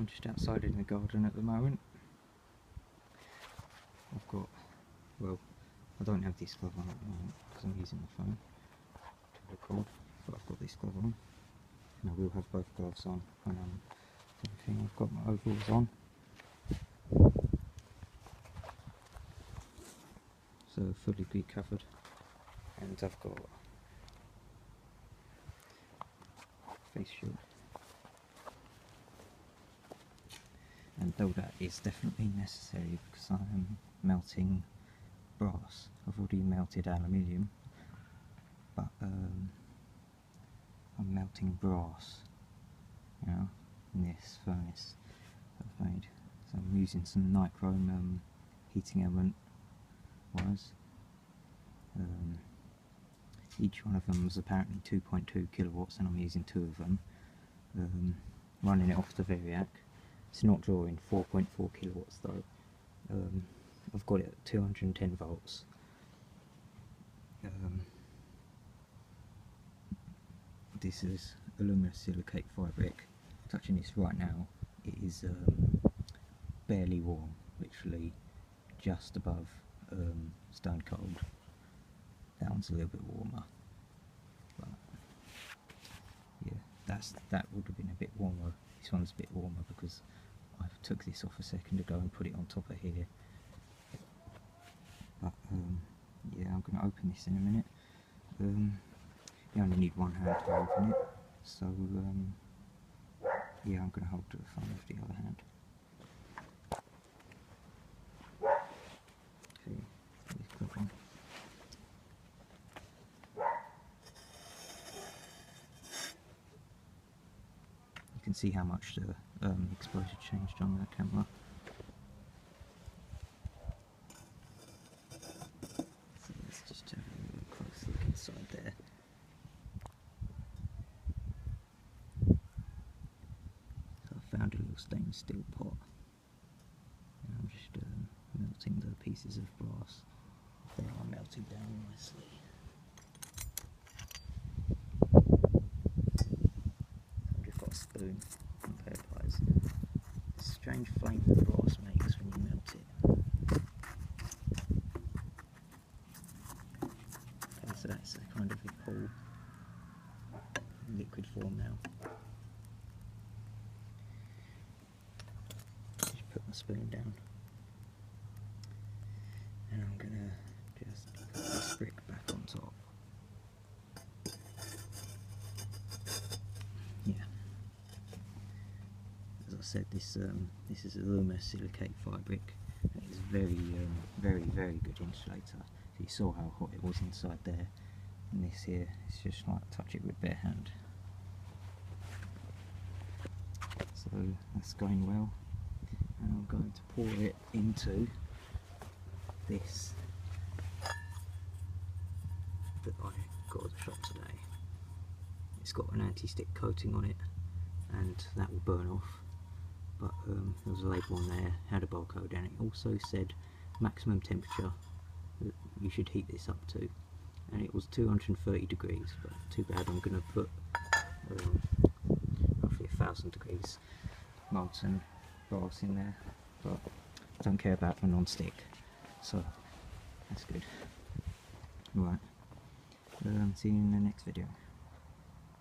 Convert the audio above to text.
just outside in the garden at the moment. I've got, well, I don't have this glove on at the moment because I'm using my phone to record, but I've got this glove on, and I will have both gloves on when I'm everything. I've got my overalls on, so fully be covered, and I've got face shield. And though that is definitely necessary because I am melting brass. I've already melted aluminium, but I'm melting brass, you know, in this furnace I've made. So I'm using some nichrome heating element wires. Each one of them was apparently 2.2 kilowatts, and I'm using 2 of them. Running it off the Variac. It's not drawing 4.4 kilowatts though. I've got it at 210 volts. This is alumina silicate firebrick. Touching this right now, it is barely warm, literally just above stone cold. That one's a little bit warmer, but yeah, that would have been a bit warmer. This one's a bit warmer because I took this off a second ago and put it on top of here. But yeah, I'm going to open this in a minute. You only need one hand to open it, so yeah, I'm going to hold the phone with the other hand. Okay, this clip on. You can see how much the exposure changed on that camera. So let's just have a close look inside there. So I found a little stainless steel pot, and I'm just melting the pieces of brass. They are melting down nicely. I've just got a spoon and a pair of pliers. It's a strange flame that brass makes when you melt it. Okay, so that's a kind of a whole liquid form now. Just put my spoon down, and I'm gonna just put this brick back on top. Yeah. As I said, this is alumina silicate firebrick, and it's very good insulator. So you saw how hot it was inside there, and this here is just like touch it with bare hand. So that's going well, and I'm going to pour it into this that I got at the shop today. It's got an anti-stick coating on it, and that will burn off. But there was a label on there, had a barcode, and it also said maximum temperature that you should heat this up to, and it was 230 degrees, but too bad I'm going to put roughly 1000 degrees molten brass in there, but I don't care about the non-stick, so that's good. Right, see you in the next video.